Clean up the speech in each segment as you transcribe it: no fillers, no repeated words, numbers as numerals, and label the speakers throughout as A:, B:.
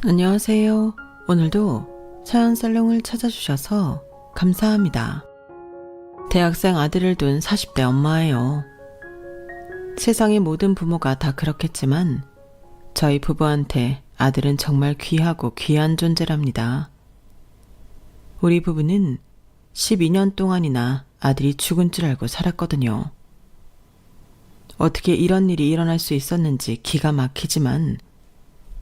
A: 안녕하세요. 오늘도 사연살롱을 찾아주셔서 감사합니다. 대학생 아들을 둔 40대 엄마예요. 세상의 모든 부모가 다 그렇겠지만 저희 부부한테 아들은 정말 귀하고 귀한 존재랍니다. 우리 부부는 12년 동안이나 아들이 죽은 줄 알고 살았거든요. 어떻게 이런 일이 일어날 수 있었는지 기가 막히지만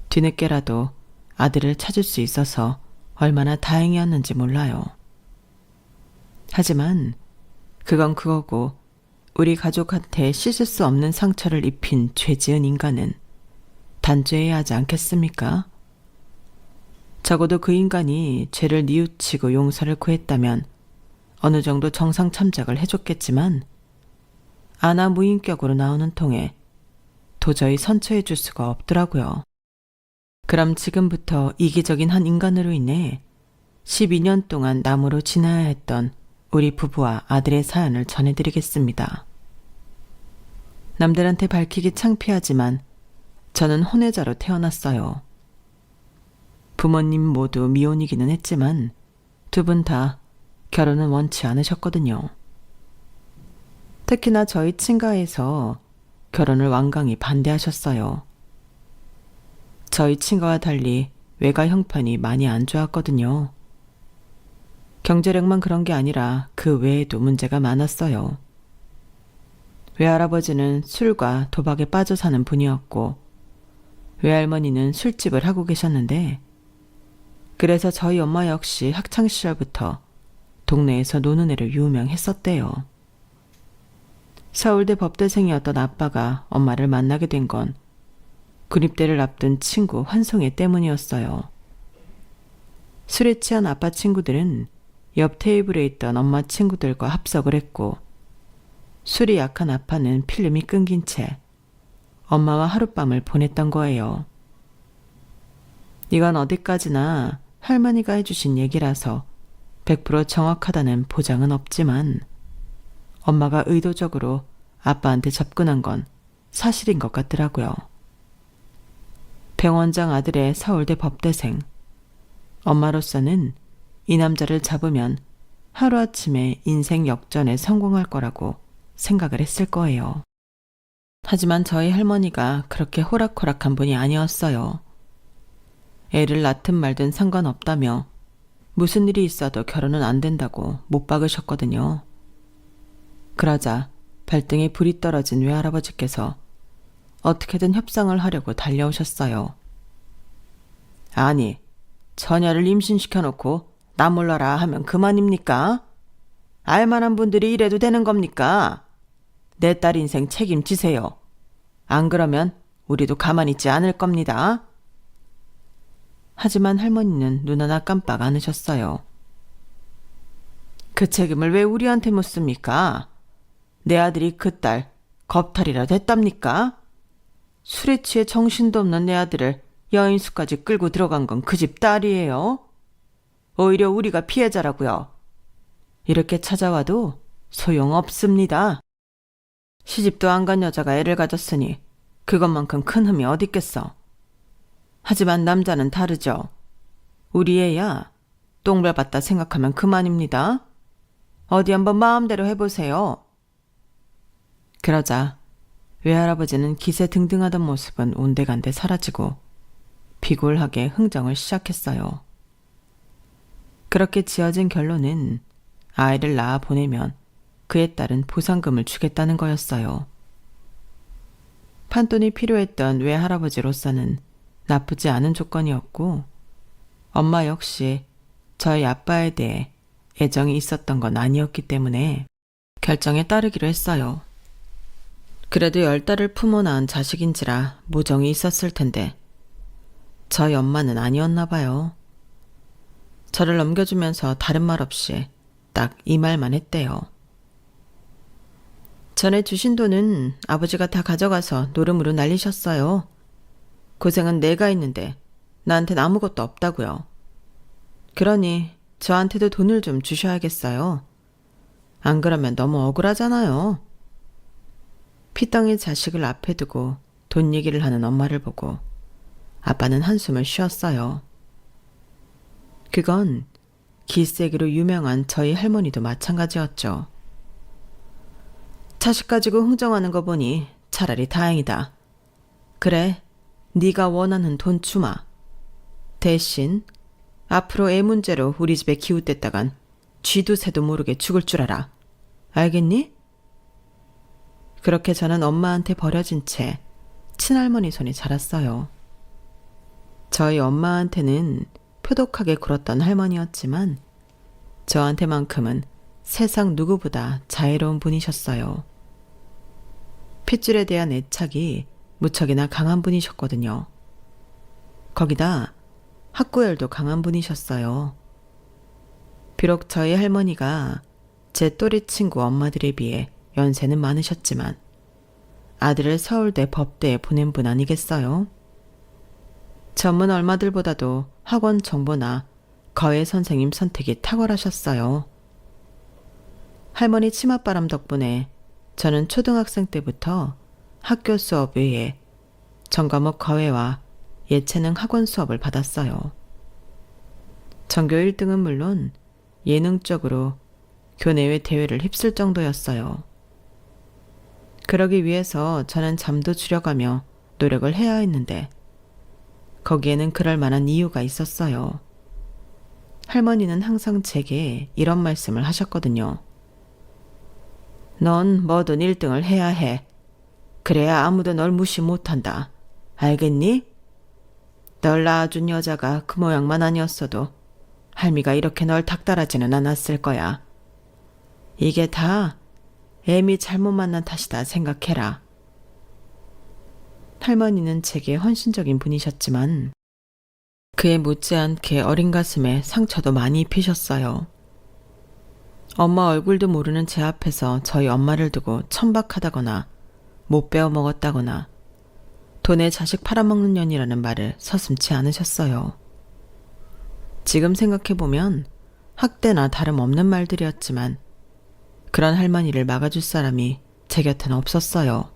A: 뒤늦게라도 아들을 찾을 수 있어서 얼마나 다행이었는지 몰라요. 하지만 그건 그거고 우리 가족한테 씻을 수 없는 상처를 입힌 죄 지은 인간은 단죄해야 하지 않겠습니까? 적어도 그 인간이 죄를 뉘우치고 용서를 구했다면 어느 정도 정상 참작을 해줬겠지만 아나 무인격으로 나오는 통에 도저히 선처해 줄 수가 없더라고요. 그럼 지금부터 이기적인 한 인간으로 인해 12년 동안 나무로 지나야 했던 우리 부부와 아들의 사연을 전해드리겠습니다. 남들한테 밝히기 창피하지만 저는 혼외자로 태어났어요. 부모님 모두 미혼이기는 했지만 두 분 다 결혼은 원치 않으셨거든요. 특히나 저희 친가에서 결혼을 완강히 반대하셨어요. 저희 친가와 달리 외가 형편이 많이 안 좋았거든요. 경제력만 그런 게 아니라 그 외에도 문제가 많았어요. 외할아버지는 술과 도박에 빠져 사는 분이었고 외할머니는 술집을 하고 계셨는데 그래서 저희 엄마 역시 학창시절부터 동네에서 노는 애로 유명했었대요. 서울대 법대생이었던 아빠가 엄마를 만나게 된 건 군입대를 앞둔 친구 환송애 때문이었어요. 술에 취한 아빠 친구들은 옆 테이블에 있던 엄마 친구들과 합석을 했고 술이 약한 아빠는 필름이 끊긴 채 엄마와 하룻밤을 보냈던 거예요. 이건 어디까지나 할머니가 해주신 얘기라서 100% 정확하다는 보장은 없지만 엄마가 의도적으로 아빠한테 접근한 건 사실인 것 같더라고요. 병원장 아들의 서울대 법대생. 엄마로서는 이 남자를 잡으면 하루아침에 인생 역전에 성공할 거라고 생각을 했을 거예요. 하지만 저희 할머니가 그렇게 호락호락한 분이 아니었어요. 애를 낳든 말든 상관없다며 무슨 일이 있어도 결혼은 안 된다고 못 박으셨거든요. 그러자 발등에 불이 떨어진 외할아버지께서 어떻게든 협상을 하려고 달려오셨어요. 아니, 처녀를 임신시켜놓고 나 몰라라 하면 그만입니까? 알만한 분들이 이래도 되는 겁니까? 내 딸 인생 책임지세요. 안 그러면 우리도 가만히 있지 않을 겁니다. 하지만 할머니는 눈 하나 깜빡 않으셨어요. 그 책임을 왜 우리한테 묻습니까? 내 아들이 그 딸 겁탈이라 됐답니까? 술에 취해 정신도 없는 내 아들을 여인수까지 끌고 들어간 건 그 집 딸이에요. 오히려 우리가 피해자라고요. 이렇게 찾아와도 소용없습니다. 시집도 안 간 여자가 애를 가졌으니 그것만큼 큰 흠이 어딨겠어. 하지만 남자는 다르죠. 우리 애야 똥밟았다 생각하면 그만입니다. 어디 한번 마음대로 해보세요. 그러자 외할아버지는 기세 등등하던 모습은 온데간데 사라지고 비굴하게 흥정을 시작했어요. 그렇게 지어진 결론은 아이를 낳아 보내면 그의 딸은 보상금을 주겠다는 거였어요. 판돈이 필요했던 외할아버지로서는 나쁘지 않은 조건이었고 엄마 역시 저희 아빠에 대해 애정이 있었던 건 아니었기 때문에 결정에 따르기로 했어요. 그래도 10달을 품어 낳은 자식인지라 모정이 있었을 텐데 저희 엄마는 아니었나 봐요. 저를 넘겨주면서 다른 말 없이 딱 이 말만 했대요. 전에 주신 돈은 아버지가 다 가져가서 노름으로 날리셨어요. 고생은 내가 있는데 나한텐 아무것도 없다고요. 그러니 저한테도 돈을 좀 주셔야겠어요. 안 그러면 너무 억울하잖아요. 피덩이 자식을 앞에 두고 돈 얘기를 하는 엄마를 보고 아빠는 한숨을 쉬었어요. 그건 기세기로 유명한 저희 할머니도 마찬가지였죠. 자식 가지고 흥정하는 거 보니 차라리 다행이다. 그래, 네가 원하는 돈 주마. 대신 앞으로 애 문제로 우리 집에 기웃댔다간 쥐도 새도 모르게 죽을 줄 알아. 알겠니? 그렇게 저는 엄마한테 버려진 채 친할머니 손에 자랐어요. 저희 엄마한테는 표독하게 굴었던 할머니였지만 저한테만큼은 세상 누구보다 자애로운 분이셨어요. 핏줄에 대한 애착이 무척이나 강한 분이셨거든요. 거기다 학구열도 강한 분이셨어요. 비록 저희 할머니가 제 또래 친구 엄마들에 비해 연세는 많으셨지만 아들을 서울대 법대에 보낸 분 아니겠어요? 전문 얼마들보다도 학원 정보나 거회 선생님 선택이 탁월하셨어요. 할머니 치맛바람 덕분에 저는 초등학생 때부터 학교 수업 외에 전과목 거회와 예체능 학원 수업을 받았어요. 전교 1등은 물론 예능적으로 교내외 대회를 휩쓸 정도였어요. 그러기 위해서 저는 잠도 줄여가며 노력을 해야 했는데 거기에는 그럴 만한 이유가 있었어요. 할머니는 항상 제게 이런 말씀을 하셨거든요. 넌 뭐든 1등을 해야 해. 그래야 아무도 널 무시 못한다. 알겠니? 널 낳아준 여자가 그 모양만 아니었어도 할미가 이렇게 널 닥달하지는 않았을 거야. 이게 다 애미 잘못 만난 탓이다 생각해라. 할머니는 제게 헌신적인 분이셨지만 그에 못지않게 어린 가슴에 상처도 많이 입히셨어요. 엄마 얼굴도 모르는 제 앞에서 저희 엄마를 두고 천박하다거나 못 배워 먹었다거나 돈에 자식 팔아먹는 년이라는 말을 서슴지 않으셨어요. 지금 생각해보면 학대나 다름없는 말들이었지만 그런 할머니를 막아줄 사람이 제 곁엔 없었어요.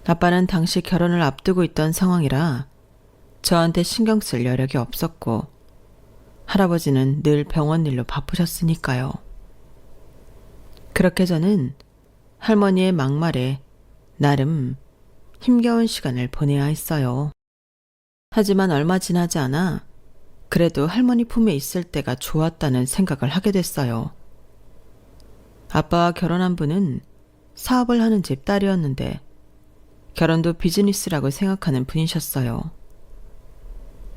A: 아빠는 당시 결혼을 앞두고 있던 상황이라 저한테 신경 쓸 여력이 없었고 할아버지는 늘 병원 일로 바쁘셨으니까요. 그렇게 저는 할머니의 막말에 나름 힘겨운 시간을 보내야 했어요. 하지만 얼마 지나지 않아 그래도 할머니 품에 있을 때가 좋았다는 생각을 하게 됐어요. 아빠와 결혼한 분은 사업을 하는 집 딸이었는데 결혼도 비즈니스라고 생각하는 분이셨어요.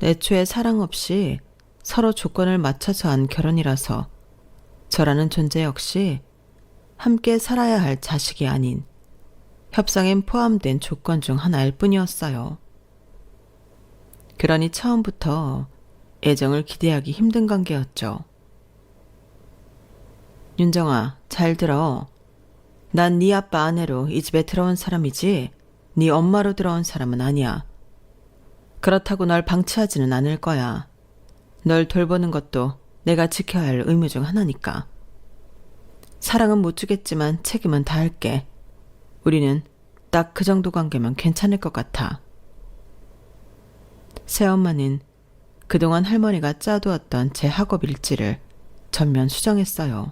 A: 애초에 사랑 없이 서로 조건을 맞춰서 한 결혼이라서 저라는 존재 역시 함께 살아야 할 자식이 아닌 협상엔 포함된 조건 중 하나일 뿐이었어요. 그러니 처음부터 애정을 기대하기 힘든 관계였죠. 윤정아, 잘 들어. 난 네 아빠 아내로 이 집에 들어온 사람이지 네 엄마로 들어온 사람은 아니야. 그렇다고 널 방치하지는 않을 거야. 널 돌보는 것도 내가 지켜야 할 의무 중 하나니까. 사랑은 못 주겠지만 책임은 다할게. 우리는 딱 그 정도 관계면 괜찮을 것 같아. 새엄마는 그동안 할머니가 짜두었던 제 학업 일지를 전면 수정했어요.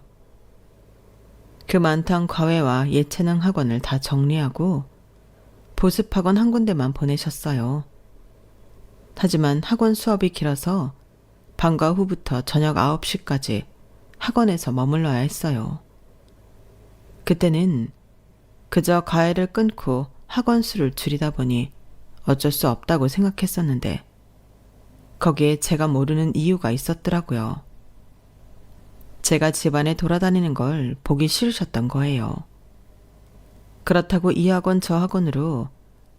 A: 그 많던 과외와 예체능 학원을 다 정리하고 보습학원 한 군데만 보내셨어요. 하지만 학원 수업이 길어서 방과 후부터 저녁 9시까지 학원에서 머물러야 했어요. 그때는 그저 과외를 끊고 학원 수를 줄이다 보니 어쩔 수 없다고 생각했었는데 거기에 제가 모르는 이유가 있었더라고요. 제가 집안에 돌아다니는 걸 보기 싫으셨던 거예요. 그렇다고 이 학원 저 학원으로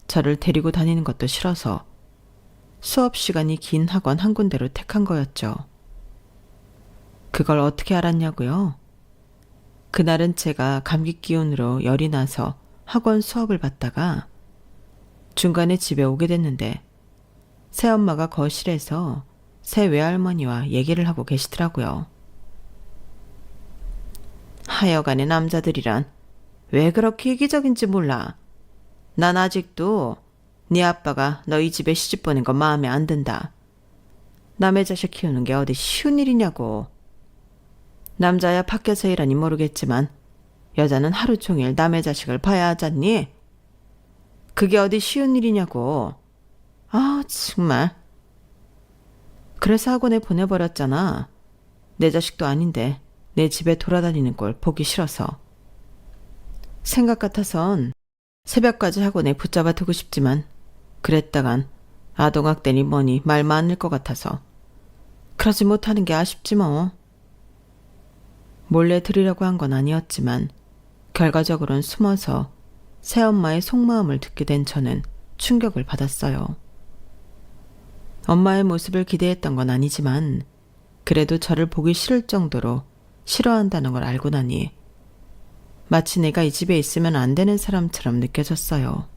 A: 저를 데리고 다니는 것도 싫어서 수업 시간이 긴 학원 한 군데로 택한 거였죠. 그걸 어떻게 알았냐고요? 그날은 제가 감기 기운으로 열이 나서 학원 수업을 받다가 중간에 집에 오게 됐는데 새엄마가 거실에서 새 외할머니와 얘기를 하고 계시더라고요. 하여간에 남자들이란 왜 그렇게 이기적인지 몰라. 난 아직도 네 아빠가 너 이 집에 시집 보낸 거 마음에 안 든다. 남의 자식 키우는 게 어디 쉬운 일이냐고. 남자야 밖에서 일하니 모르겠지만 여자는 하루 종일 남의 자식을 봐야 하잖니? 그게 어디 쉬운 일이냐고. 아, 정말. 그래서 학원에 보내버렸잖아. 내 자식도 아닌데 내 집에 돌아다니는 꼴 보기 싫어서. 생각 같아선 새벽까지 학원에 붙잡아 두고 싶지만 그랬다간 아동학대니 뭐니 말 많을 것 같아서 그러지 못하는 게 아쉽지 뭐. 몰래 들으려고 한 건 아니었지만 결과적으로는 숨어서 새엄마의 속마음을 듣게 된 저는 충격을 받았어요. 엄마의 모습을 기대했던 건 아니지만 그래도 저를 보기 싫을 정도로 싫어한다는 걸 알고 나니 마치 내가 이 집에 있으면 안 되는 사람처럼 느껴졌어요.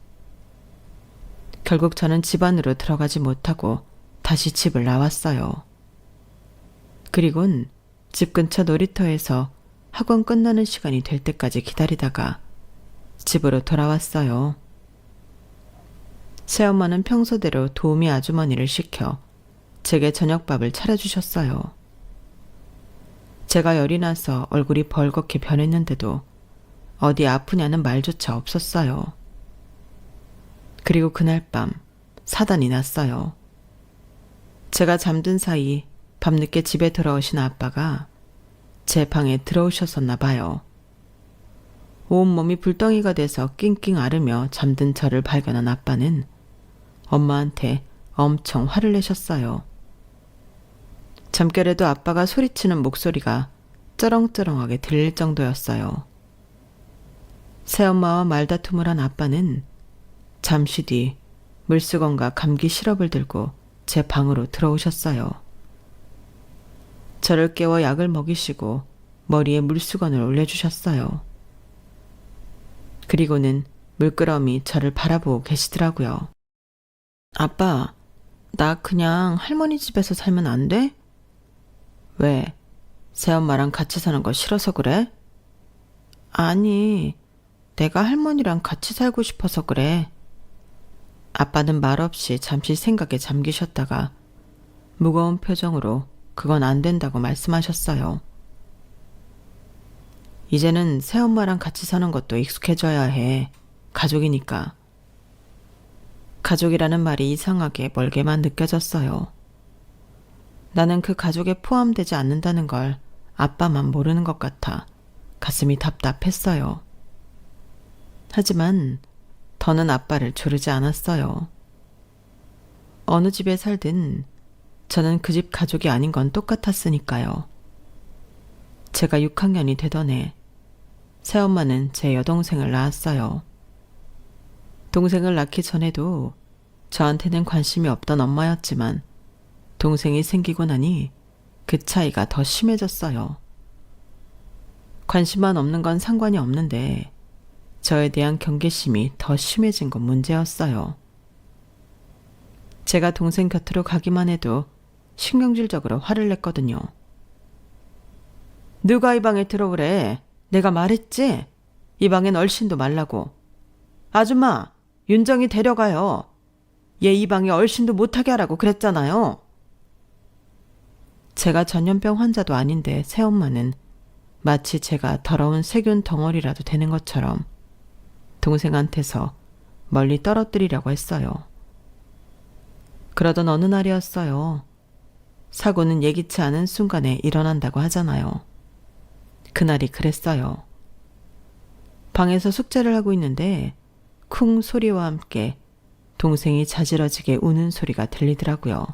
A: 결국 저는 집 안으로 들어가지 못하고 다시 집을 나왔어요. 그리곤 집 근처 놀이터에서 학원 끝나는 시간이 될 때까지 기다리다가 집으로 돌아왔어요. 새엄마는 평소대로 도우미 아주머니를 시켜 제게 저녁밥을 차려주셨어요. 제가 열이 나서 얼굴이 벌겋게 변했는데도 어디 아프냐는 말조차 없었어요. 그리고 그날 밤 사단이 났어요. 제가 잠든 사이 밤늦게 집에 들어오신 아빠가 제 방에 들어오셨었나 봐요. 온몸이 불덩이가 돼서 낑낑 앓으며 잠든 저를 발견한 아빠는 엄마한테 엄청 화를 내셨어요. 잠결에도 아빠가 소리치는 목소리가 쩌렁쩌렁하게 들릴 정도였어요. 새엄마와 말다툼을 한 아빠는 잠시 뒤 물수건과 감기 시럽을 들고 제 방으로 들어오셨어요. 저를 깨워 약을 먹이시고 머리에 물수건을 올려주셨어요. 그리고는 물끄러미 저를 바라보고 계시더라고요. 아빠, 나 그냥 할머니 집에서 살면 안 돼? 왜? 새엄마랑 같이 사는 거 싫어서 그래? 아니, 내가 할머니랑 같이 살고 싶어서 그래. 아빠는 말없이 잠시 생각에 잠기셨다가 무거운 표정으로 그건 안 된다고 말씀하셨어요. 이제는 새엄마랑 같이 사는 것도 익숙해져야 해. 가족이니까. 가족이라는 말이 이상하게 멀게만 느껴졌어요. 나는 그 가족에 포함되지 않는다는 걸 아빠만 모르는 것 같아 가슴이 답답했어요. 하지만 더는 아빠를 조르지 않았어요. 어느 집에 살든 저는 그 집 가족이 아닌 건 똑같았으니까요. 제가 6학년이 되던 해 새엄마는 제 여동생을 낳았어요. 동생을 낳기 전에도 저한테는 관심이 없던 엄마였지만 동생이 생기고 나니 그 차이가 더 심해졌어요. 관심만 없는 건 상관이 없는데 저에 대한 경계심이 더 심해진 건 문제였어요. 제가 동생 곁으로 가기만 해도 신경질적으로 화를 냈거든요. 누가 이 방에 들어오래? 내가 말했지? 이 방엔 얼씬도 말라고. 아줌마, 윤정이 데려가요. 얘 이 방에 얼씬도 못하게 하라고 그랬잖아요. 제가 전염병 환자도 아닌데 새엄마는 마치 제가 더러운 세균 덩어리라도 되는 것처럼 동생한테서 멀리 떨어뜨리려고 했어요. 그러던 어느 날이었어요. 사고는 예기치 않은 순간에 일어난다고 하잖아요. 그날이 그랬어요. 방에서 숙제를 하고 있는데 쿵 소리와 함께 동생이 자지러지게 우는 소리가 들리더라고요.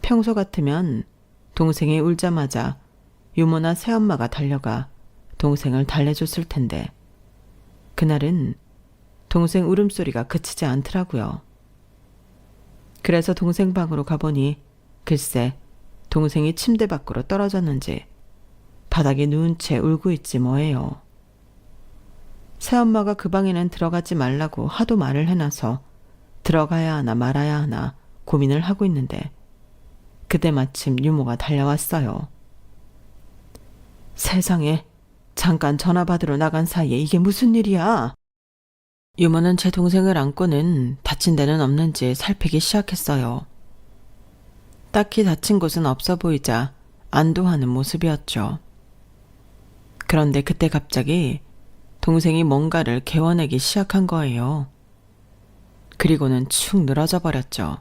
A: 평소 같으면 동생이 울자마자 유모나 새엄마가 달려가 동생을 달래줬을 텐데 그날은 동생 울음소리가 그치지 않더라고요. 그래서 동생 방으로 가보니 글쎄 동생이 침대 밖으로 떨어졌는지 바닥에 누운 채 울고 있지 뭐예요. 새엄마가 그 방에는 들어가지 말라고 하도 말을 해놔서 들어가야 하나 말아야 하나 고민을 하고 있는데 그때 마침 유모가 달려왔어요. 세상에, 잠깐 전화 받으러 나간 사이에 이게 무슨 일이야? 유모는 제 동생을 안고는 다친 데는 없는지 살피기 시작했어요. 딱히 다친 곳은 없어 보이자 안도하는 모습이었죠. 그런데 그때 갑자기 동생이 뭔가를 개워내기 시작한 거예요. 그리고는 축 늘어져 버렸죠.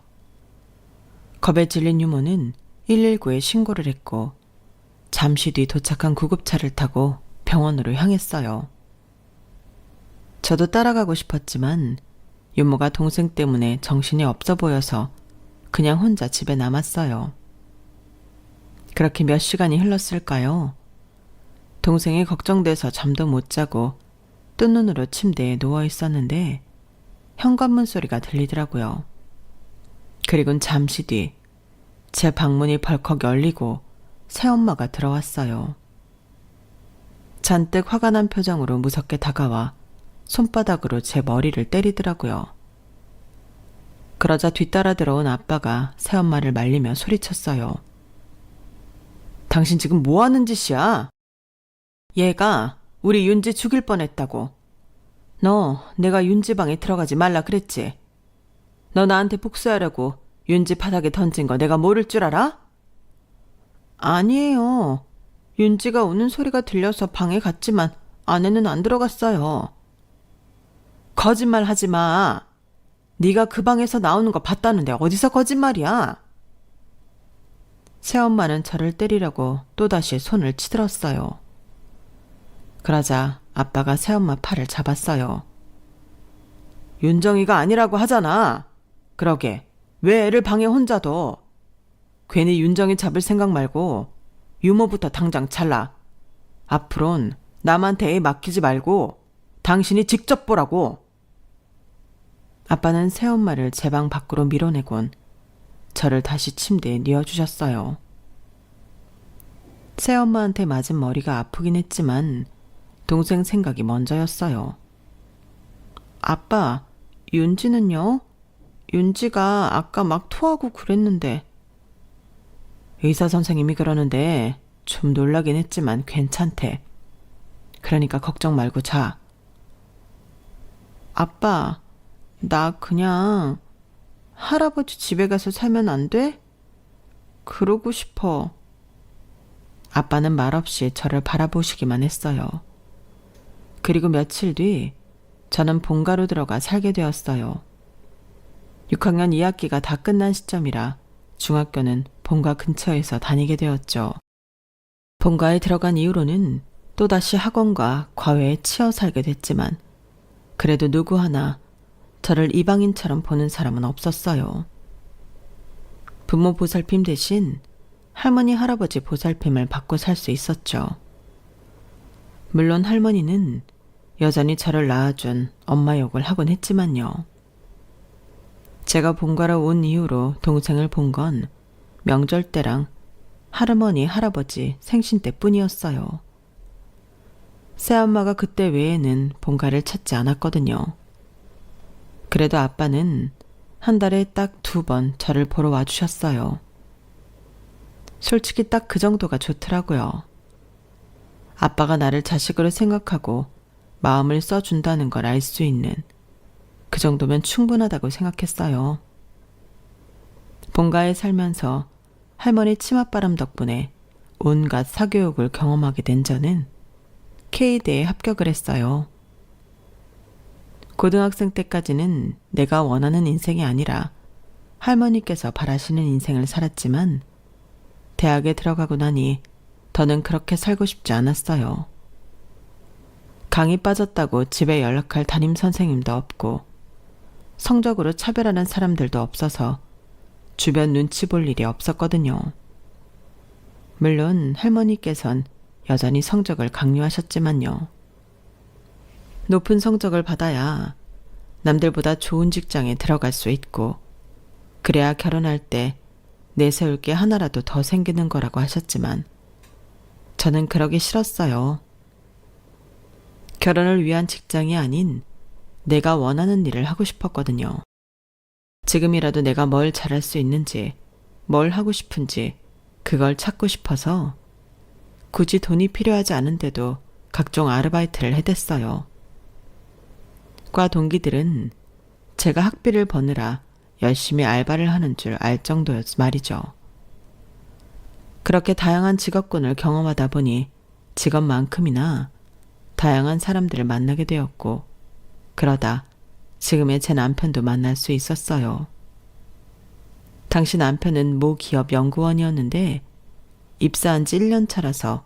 A: 겁에 질린 유모는 119에 신고를 했고 잠시 뒤 도착한 구급차를 타고 병원으로 향했어요. 저도 따라가고 싶었지만 유모가 동생 때문에 정신이 없어 보여서 그냥 혼자 집에 남았어요. 그렇게 몇 시간이 흘렀을까요? 동생이 걱정돼서 잠도 못 자고 뜬 눈으로 침대에 누워 있었는데 현관문 소리가 들리더라고요. 그리곤 잠시 뒤 제 방문이 벌컥 열리고 새엄마가 들어왔어요. 잔뜩 화가 난 표정으로 무섭게 다가와 손바닥으로 제 머리를 때리더라고요. 그러자 뒤따라 들어온 아빠가 새엄마를 말리며 소리쳤어요. 당신 지금 뭐 하는 짓이야? 얘가 우리 윤지 죽일 뻔했다고. 너 내가 윤지 방에 들어가지 말라 그랬지? 너 나한테 복수하려고 윤지 바닥에 던진 거 내가 모를 줄 알아? 아니에요. 윤지가 우는 소리가 들려서 방에 갔지만 안에는 안 들어갔어요. 거짓말 하지 마. 네가 그 방에서 나오는 거 봤다는데 어디서 거짓말이야? 새엄마는 저를 때리려고 또다시 손을 치들었어요. 그러자 아빠가 새엄마 팔을 잡았어요. 윤정이가 아니라고 하잖아. 그러게 왜 애를 방에 혼자 둬? 괜히 윤정이 잡을 생각 말고 유모부터 당장 잘라. 앞으론 남한테 애 맡기지 말고 당신이 직접 보라고. 아빠는 새엄마를 제 방 밖으로 밀어내곤 저를 다시 침대에 뉘어주셨어요. 새엄마한테 맞은 머리가 아프긴 했지만 동생 생각이 먼저였어요. 아빠, 윤지는요? 윤지가 아까 막 토하고 그랬는데. 의사 선생님이 그러는데 좀 놀라긴 했지만 괜찮대. 그러니까 걱정 말고 자. 아빠, 나 그냥 할아버지 집에 가서 살면 안 돼? 그러고 싶어. 아빠는 말없이 저를 바라보시기만 했어요. 그리고 며칠 뒤 저는 본가로 들어가 살게 되었어요. 6학년 2학기가 다 끝난 시점이라 중학교는 본가 근처에서 다니게 되었죠. 본가에 들어간 이후로는 또다시 학원과 과외에 치여 살게 됐지만 그래도 누구 하나 저를 이방인처럼 보는 사람은 없었어요. 부모 보살핌 대신 할머니 할아버지 보살핌을 받고 살 수 있었죠. 물론 할머니는 여전히 저를 낳아준 엄마 욕을 하곤 했지만요. 제가 본가로 온 이후로 동생을 본 건 명절 때랑 할머니 할아버지 생신 때뿐이었어요. 새엄마가 그때 외에는 본가를 찾지 않았거든요. 그래도 아빠는 한 달에 딱 2번 저를 보러 와주셨어요. 솔직히 딱 그 정도가 좋더라고요. 아빠가 나를 자식으로 생각하고 마음을 써준다는 걸 알 수 있는 그 정도면 충분하다고 생각했어요. 본가에 살면서 할머니 치맛바람 덕분에 온갖 사교육을 경험하게 된 저는 K대에 합격을 했어요. 고등학생 때까지는 내가 원하는 인생이 아니라 할머니께서 바라시는 인생을 살았지만 대학에 들어가고 나니 더는 그렇게 살고 싶지 않았어요. 강의 빠졌다고 집에 연락할 담임 선생님도 없고 성적으로 차별하는 사람들도 없어서 주변 눈치 볼 일이 없었거든요. 물론 할머니께선 여전히 성적을 강요하셨지만요. 높은 성적을 받아야 남들보다 좋은 직장에 들어갈 수 있고 그래야 결혼할 때 내세울 게 하나라도 더 생기는 거라고 하셨지만 저는 그러기 싫었어요. 결혼을 위한 직장이 아닌 내가 원하는 일을 하고 싶었거든요. 지금이라도 내가 뭘 잘할 수 있는지, 뭘 하고 싶은지 그걸 찾고 싶어서 굳이 돈이 필요하지 않은데도 각종 아르바이트를 해댔어요. 과 동기들은 제가 학비를 버느라 열심히 알바를 하는 줄 알 정도였 말이죠. 그렇게 다양한 직업군을 경험하다 보니 직업만큼이나 다양한 사람들을 만나게 되었고, 그러다 지금의 제 남편도 만날 수 있었어요. 당시 남편은 모 기업 연구원이었는데 입사한 지 1년 차라서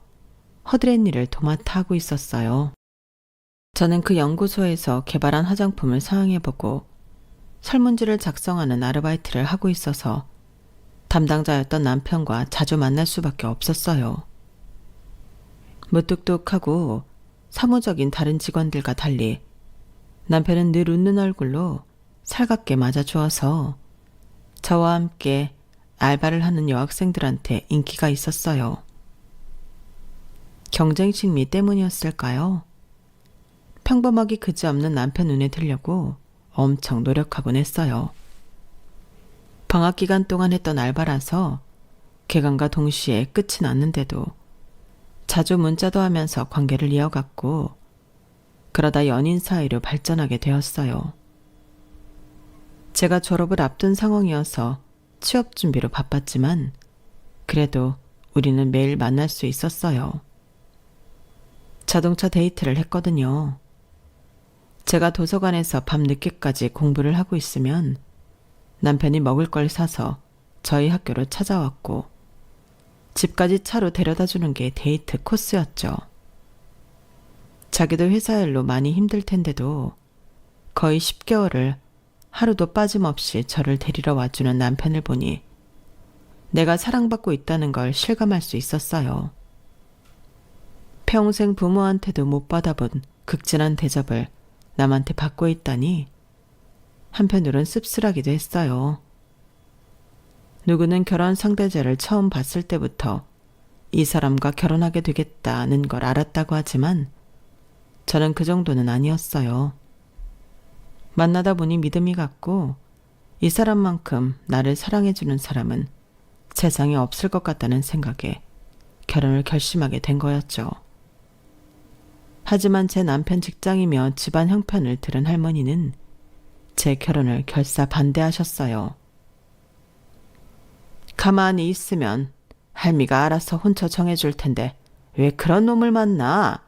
A: 허드렛 일을 도맡아 하고 있었어요. 저는 그 연구소에서 개발한 화장품을 사용해보고 설문지를 작성하는 아르바이트를 하고 있어서 담당자였던 남편과 자주 만날 수밖에 없었어요. 무뚝뚝하고 사무적인 다른 직원들과 달리 남편은 늘 웃는 얼굴로 살갑게 맞아주어서 저와 함께 알바를 하는 여학생들한테 인기가 있었어요. 경쟁 심리 때문이었을까요? 평범하기 그지없는 남편 눈에 들려고 엄청 노력하곤 했어요. 방학 기간 동안 했던 알바라서 개강과 동시에 끝이 났는데도 자주 문자도 하면서 관계를 이어갔고, 그러다 연인 사이로 발전하게 되었어요. 제가 졸업을 앞둔 상황이어서 취업 준비로 바빴지만 그래도 우리는 매일 만날 수 있었어요. 자동차 데이트를 했거든요. 제가 도서관에서 밤 늦게까지 공부를 하고 있으면 남편이 먹을 걸 사서 저희 학교로 찾아왔고, 집까지 차로 데려다 주는 게 데이트 코스였죠. 자기도 회사 일로 많이 힘들 텐데도 거의 10개월을 하루도 빠짐없이 저를 데리러 와주는 남편을 보니 내가 사랑받고 있다는 걸 실감할 수 있었어요. 평생 부모한테도 못 받아본 극진한 대접을 남한테 받고 있다니 한편으론 씁쓸하기도 했어요. 누구는 결혼 상대자를 처음 봤을 때부터 이 사람과 결혼하게 되겠다는 걸 알았다고 하지만 저는 그 정도는 아니었어요. 만나다 보니 믿음이 갔고 이 사람만큼 나를 사랑해주는 사람은 세상에 없을 것 같다는 생각에 결혼을 결심하게 된 거였죠. 하지만 제 남편 직장이며 집안 형편을 들은 할머니는 제 결혼을 결사 반대하셨어요. 가만히 있으면 할미가 알아서 혼처 정해줄 텐데 왜 그런 놈을 만나?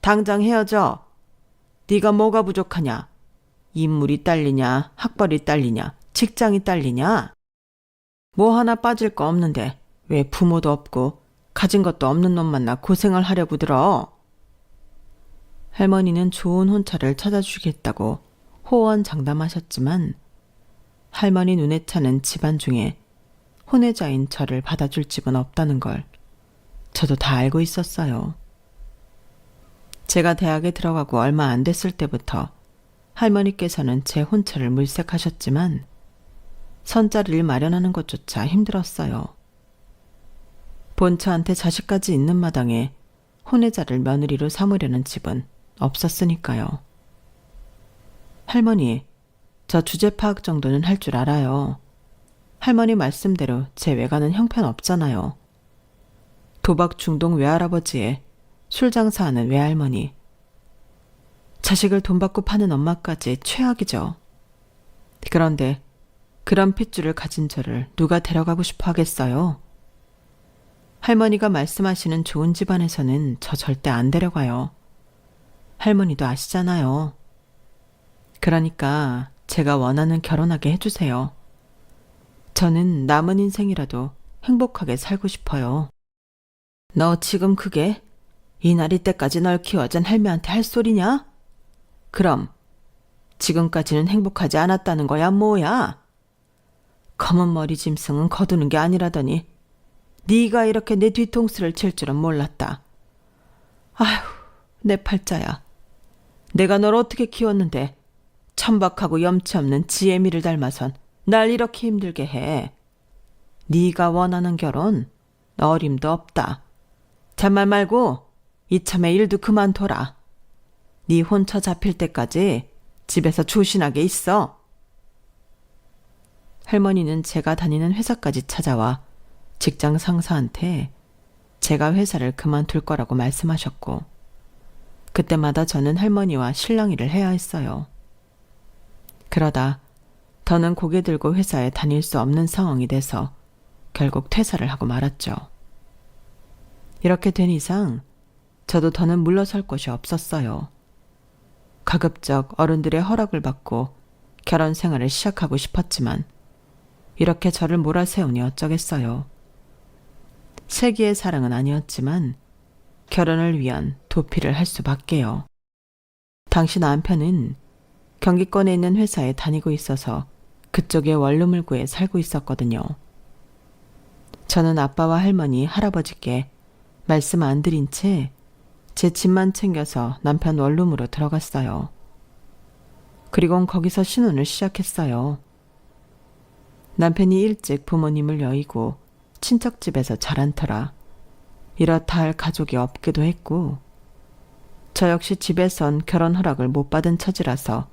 A: 당장 헤어져. 네가 뭐가 부족하냐? 인물이 딸리냐, 학벌이 딸리냐, 직장이 딸리냐? 뭐 하나 빠질 거 없는데 왜 부모도 없고 가진 것도 없는 놈 만나 고생을 하려고 들어? 할머니는 좋은 혼처를 찾아주겠다고 호언장담하셨지만 할머니 눈에 차는 집안 중에 혼외자인 저를 받아줄 집은 없다는 걸 저도 다 알고 있었어요. 제가 대학에 들어가고 얼마 안 됐을 때부터 할머니께서는 제 혼처를 물색하셨지만 선자리를 마련하는 것조차 힘들었어요. 본처한테 자식까지 있는 마당에 혼외자를 며느리로 삼으려는 집은 없었으니까요. 할머니, 저 주제 파악 정도는 할 줄 알아요. 할머니 말씀대로 제 외가는 형편없잖아요. 도박 중독 외할아버지에 술 장사하는 외할머니, 자식을 돈 받고 파는 엄마까지 최악이죠. 그런데 그런 핏줄을 가진 저를 누가 데려가고 싶어 하겠어요? 할머니가 말씀하시는 좋은 집안에서는 저 절대 안 데려가요. 할머니도 아시잖아요. 그러니까 제가 원하는 결혼하게 해주세요. 저는 남은 인생이라도 행복하게 살고 싶어요. 너 지금 그게 이 나이 때까지 널 키워준 할매한테 할 소리냐? 그럼 지금까지는 행복하지 않았다는 거야 뭐야? 검은 머리 짐승은 거두는 게 아니라더니 네가 이렇게 내 뒤통수를 칠 줄은 몰랐다. 아휴, 내 팔자야. 내가 널 어떻게 키웠는데 천박하고 염치 없는 지혜미를 닮아선 날 이렇게 힘들게 해. 네가 원하는 결혼 어림도 없다. 잔말 말고 이참에 일도 그만둬라. 네 혼처 잡힐 때까지 집에서 조신하게 있어. 할머니는 제가 다니는 회사까지 찾아와 직장 상사한테 제가 회사를 그만둘 거라고 말씀하셨고, 그때마다 저는 할머니와 실랑이를 해야 했어요. 그러다 더는 고개 들고 회사에 다닐 수 없는 상황이 돼서 결국 퇴사를 하고 말았죠. 이렇게 된 이상 저도 더는 물러설 곳이 없었어요. 가급적 어른들의 허락을 받고 결혼 생활을 시작하고 싶었지만 이렇게 저를 몰아세우니 어쩌겠어요. 세기의 사랑은 아니었지만 결혼을 위한 도피를 할 수밖에요. 당시 남편은 경기권에 있는 회사에 다니고 있어서 그쪽에 원룸을 구해 살고 있었거든요. 저는 아빠와 할머니, 할아버지께 말씀 안 드린 채 제 집만 챙겨서 남편 원룸으로 들어갔어요. 그리곤 거기서 신혼을 시작했어요. 남편이 일찍 부모님을 여의고 친척집에서 자란 터라 이렇다 할 가족이 없기도 했고 저 역시 집에선 결혼 허락을 못 받은 처지라서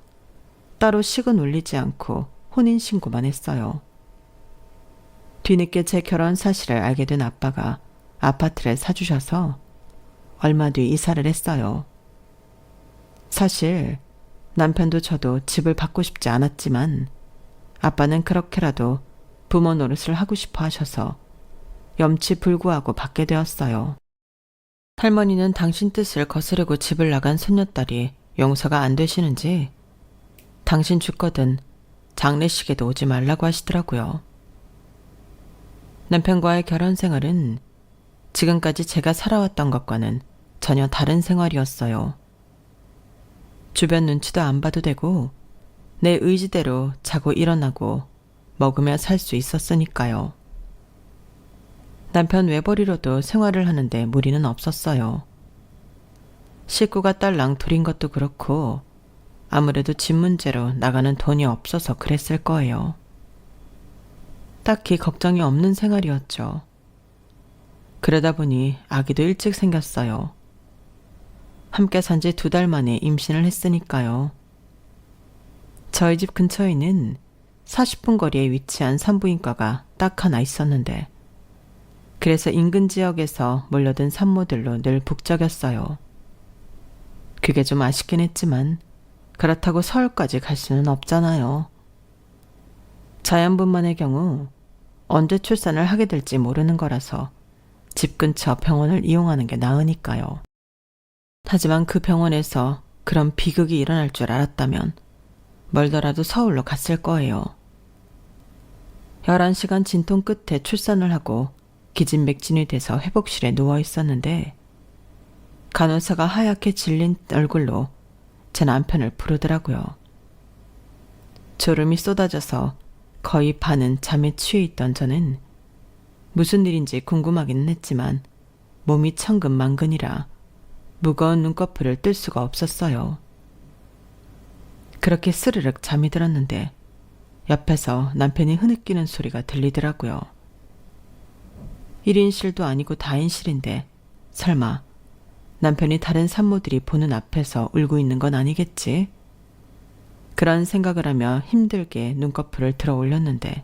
A: 따로 식은 올리지 않고 혼인신고만 했어요. 뒤늦게 제 결혼 사실을 알게 된 아빠가 아파트를 사주셔서 얼마 뒤 이사를 했어요. 사실 남편도 저도 집을 받고 싶지 않았지만 아빠는 그렇게라도 부모 노릇을 하고 싶어 하셔서 염치불구하고 받게 되었어요. 할머니는 당신 뜻을 거스르고 집을 나간 손녀딸이 용서가 안 되시는지 당신 죽거든 장례식에도 오지 말라고 하시더라고요. 남편과의 결혼 생활은 지금까지 제가 살아왔던 것과는 전혀 다른 생활이었어요. 주변 눈치도 안 봐도 되고 내 의지대로 자고 일어나고 먹으며 살 수 있었으니까요. 남편 외벌이로도 생활을 하는데 무리는 없었어요. 식구가 딸랑 둘인 것도 그렇고 아무래도 집 문제로 나가는 돈이 없어서 그랬을 거예요. 딱히 걱정이 없는 생활이었죠. 그러다 보니 아기도 일찍 생겼어요. 함께 산 지 2달 만에 임신을 했으니까요. 저희 집 근처에는 40분 거리에 위치한 산부인과가 딱 하나 있었는데 그래서 인근 지역에서 몰려든 산모들로 늘 북적였어요. 그게 좀 아쉽긴 했지만 그렇다고 서울까지 갈 수는 없잖아요. 자연분만의 경우 언제 출산을 하게 될지 모르는 거라서 집 근처 병원을 이용하는 게 나으니까요. 하지만 그 병원에서 그런 비극이 일어날 줄 알았다면 멀더라도 서울로 갔을 거예요. 11시간 진통 끝에 출산을 하고 기진맥진이 돼서 회복실에 누워 있었는데 간호사가 하얗게 질린 얼굴로 제 남편을 부르더라고요. 졸음이 쏟아져서 거의 반은 잠에 취해 있던 저는 무슨 일인지 궁금하기는 했지만 몸이 천근만근이라 무거운 눈꺼풀을 뜰 수가 없었어요. 그렇게 스르륵 잠이 들었는데 옆에서 남편이 흐느끼는 소리가 들리더라고요. 1인실도 아니고 다인실인데 설마 남편이 다른 산모들이 보는 앞에서 울고 있는 건 아니겠지? 그런 생각을 하며 힘들게 눈꺼풀을 들어 올렸는데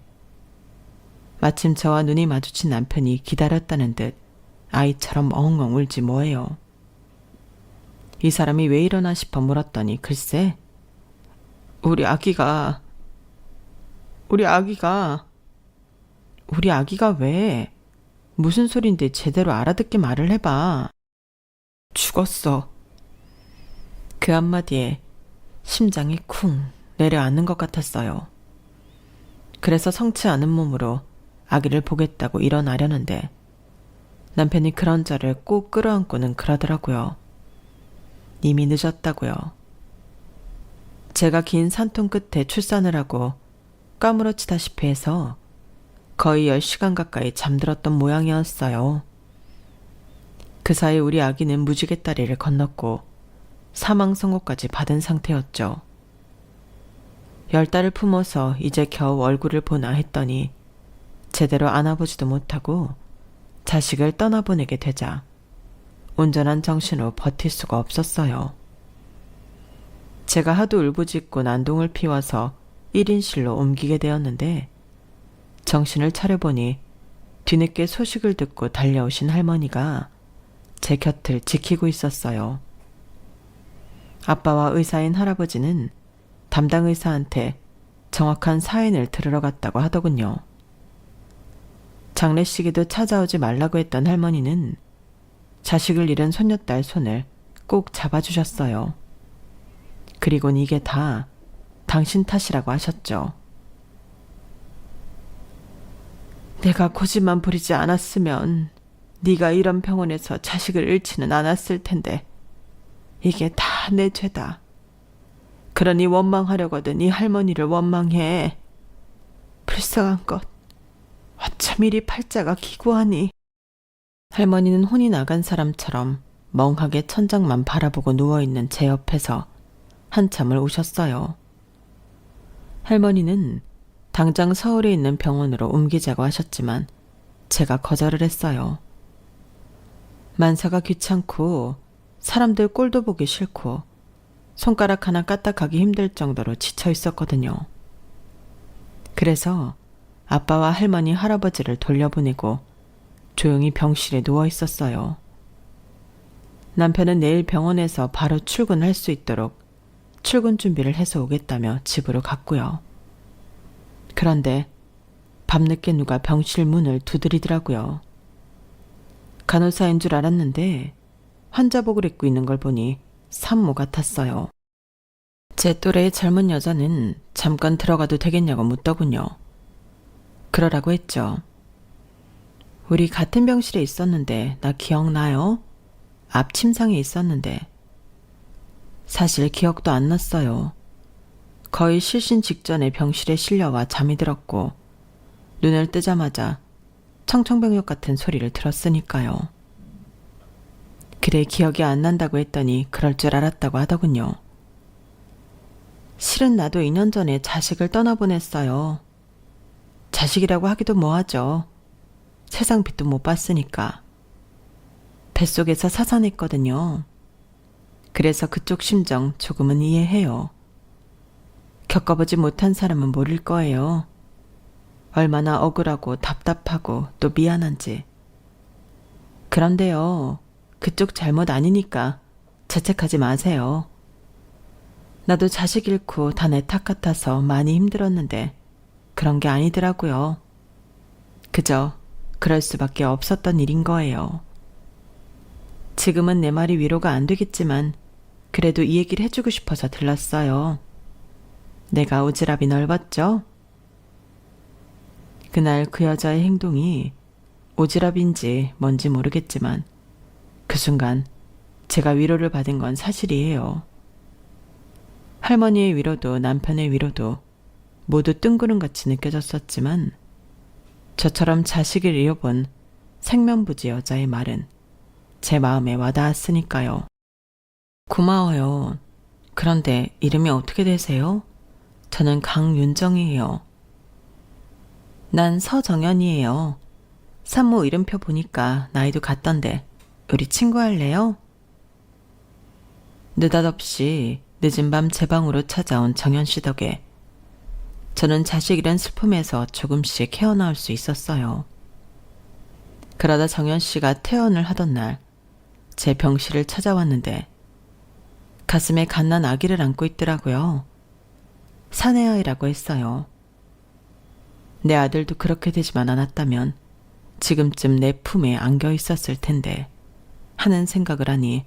A: 마침 저와 눈이 마주친 남편이 기다렸다는 듯 아이처럼 엉엉 울지 뭐예요. 이 사람이 왜 이러나 싶어 물었더니 글쎄 우리 아기가 왜? 무슨 소린데 제대로 알아듣게 말을 해봐. 죽었어. 그 한마디에 심장이 쿵 내려앉는 것 같았어요. 그래서 성치 않은 몸으로 아기를 보겠다고 일어나려는데 남편이 그런 저를 꼭 끌어안고는 그러더라고요. 이미 늦었다고요. 제가 긴 산통 끝에 출산을 하고 까무러치다시피 해서 거의 10시간 가까이 잠들었던 모양이었어요. 그 사이 우리 아기는 무지개 다리를 건넜고 사망 선고까지 받은 상태였죠. 10달을 품어서 이제 겨우 얼굴을 보나 했더니 제대로 안아보지도 못하고 자식을 떠나보내게 되자 온전한 정신으로 버틸 수가 없었어요. 제가 하도 울부짖고 난동을 피워서 1인실로 옮기게 되었는데 정신을 차려보니 뒤늦게 소식을 듣고 달려오신 할머니가 제 곁을 지키고 있었어요. 아빠와 의사인 할아버지는 담당 의사한테 정확한 사인을 들으러 갔다고 하더군요. 장례식에도 찾아오지 말라고 했던 할머니는 자식을 잃은 손녀딸 손을 꼭 잡아주셨어요. 그리곤 이게 다 당신 탓이라고 하셨죠. 내가 고집만 부리지 않았으면 네가 이런 병원에서 자식을 잃지는 않았을 텐데 이게 다 내 죄다. 그러니 원망하려거든 이 할머니를 원망해. 불쌍한 것. 어쩜 이리 팔자가 기구하니. 할머니는 혼이 나간 사람처럼 멍하게 천장만 바라보고 누워있는 제 옆에서 한참을 우셨어요. 할머니는 당장 서울에 있는 병원으로 옮기자고 하셨지만 제가 거절을 했어요. 만사가 귀찮고 사람들 꼴도 보기 싫고 손가락 하나 까딱하기 힘들 정도로 지쳐 있었거든요. 그래서 아빠와 할머니, 할아버지를 돌려보내고 조용히 병실에 누워 있었어요. 남편은 내일 병원에서 바로 출근할 수 있도록 출근 준비를 해서 오겠다며 집으로 갔고요. 그런데 밤늦게 누가 병실 문을 두드리더라고요. 간호사인 줄 알았는데 환자복을 입고 있는 걸 보니 산모 같았어요. 제 또래의 젊은 여자는 잠깐 들어가도 되겠냐고 묻더군요. 그러라고 했죠. 우리 같은 병실에 있었는데 나 기억나요? 앞 침상에 있었는데. 사실 기억도 안 났어요. 거의 실신 직전에 병실에 실려와 잠이 들었고 눈을 뜨자마자 청청병력 같은 소리를 들었으니까요. 그래 기억이 안 난다고 했더니 그럴 줄 알았다고 하더군요. 실은 나도 2년 전에 자식을 떠나보냈어요. 자식이라고 하기도 뭐하죠. 세상 빛도 못 봤으니까. 뱃속에서 사산했거든요. 그래서 그쪽 심정 조금은 이해해요. 겪어보지 못한 사람은 모를 거예요. 얼마나 억울하고 답답하고 또 미안한지. 그런데요, 그쪽 잘못 아니니까 자책하지 마세요. 나도 자식 잃고 다 내 탓 같아서 많이 힘들었는데 그런 게 아니더라고요. 그저 그럴 수밖에 없었던 일인 거예요. 지금은 내 말이 위로가 안 되겠지만 그래도 이 얘기를 해주고 싶어서 들렀어요. 내가 오지랖이 넓었죠? 그날 그 여자의 행동이 오지랖인지 뭔지 모르겠지만 그 순간 제가 위로를 받은 건 사실이에요. 할머니의 위로도 남편의 위로도 모두 뜬구름같이 느껴졌었지만 저처럼 자식을 잃어본 생면부지 여자의 말은 제 마음에 와닿았으니까요. 고마워요. 그런데 이름이 어떻게 되세요? 저는 강윤정이에요. 난 서정연이에요. 산모 이름표 보니까 나이도 같던데 우리 친구 할래요? 느닷없이 늦은 밤 제 방으로 찾아온 정연 씨 덕에 저는 자식 잃은 슬픔에서 조금씩 헤어나올 수 있었어요. 그러다 정연 씨가 퇴원을 하던 날 제 병실을 찾아왔는데 가슴에 갓난 아기를 안고 있더라고요. 사내아이라고 했어요. 내 아들도 그렇게 되지만 않았다면 지금쯤 내 품에 안겨 있었을 텐데 하는 생각을 하니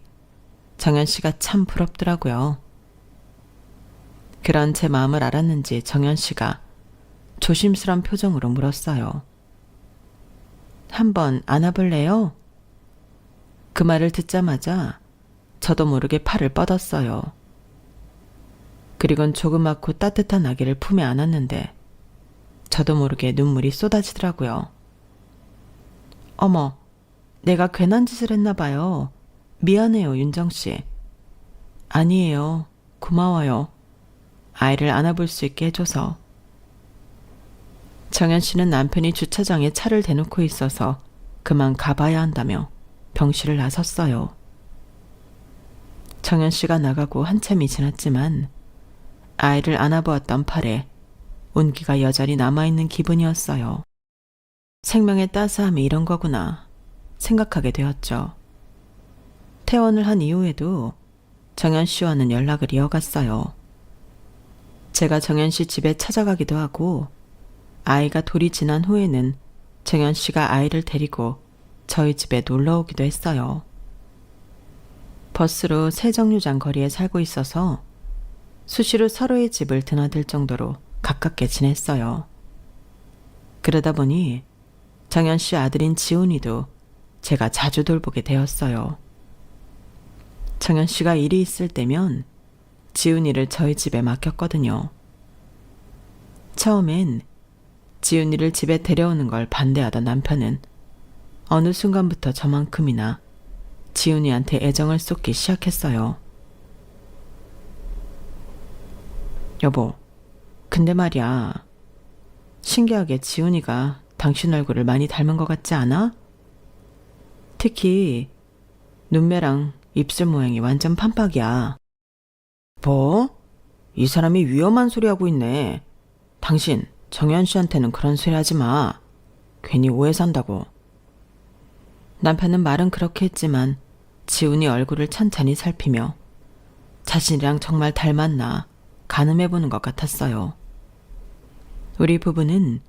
A: 정연 씨가 참 부럽더라고요. 그런 제 마음을 알았는지 정연 씨가 조심스런 표정으로 물었어요. 한번 안아볼래요? 그 말을 듣자마자 저도 모르게 팔을 뻗었어요. 그리곤 조그맣고 따뜻한 아기를 품에 안았는데 저도 모르게 눈물이 쏟아지더라고요. 어머, 내가 괜한 짓을 했나 봐요. 미안해요, 윤정씨. 아니에요. 고마워요. 아이를 안아볼 수 있게 해줘서. 정연 씨는 남편이 주차장에 차를 대놓고 있어서 그만 가봐야 한다며 병실을 나섰어요. 정연 씨가 나가고 한참이 지났지만 아이를 안아보았던 팔에 온기가 여전히 남아있는 기분이었어요. 생명의 따스함이 이런 거구나 생각하게 되었죠. 퇴원을 한 이후에도 정연 씨와는 연락을 이어갔어요. 제가 정연 씨 집에 찾아가기도 하고 아이가 돌이 지난 후에는 정연 씨가 아이를 데리고 저희 집에 놀러 오기도 했어요. 버스로 세정류장 거리에 살고 있어서 수시로 서로의 집을 드나들 정도로 가깝게 지냈어요. 그러다 보니 정연 씨 아들인 지훈이도 제가 자주 돌보게 되었어요. 정연 씨가 일이 있을 때면 지훈이를 저희 집에 맡겼거든요. 처음엔 지훈이를 집에 데려오는 걸 반대하던 남편은 어느 순간부터 저만큼이나 지훈이한테 애정을 쏟기 시작했어요. 여보, 근데 말이야. 신기하게 지훈이가 당신 얼굴을 많이 닮은 것 같지 않아? 특히 눈매랑 입술 모양이 완전 판박이야. 뭐? 이 사람이 위험한 소리 하고 있네. 당신 정연 씨한테는 그런 소리 하지 마. 괜히 오해 산다고. 남편은 말은 그렇게 했지만 지훈이 얼굴을 찬찬히 살피며 자신이랑 정말 닮았나 가늠해보는 것 같았어요. 우리 부부는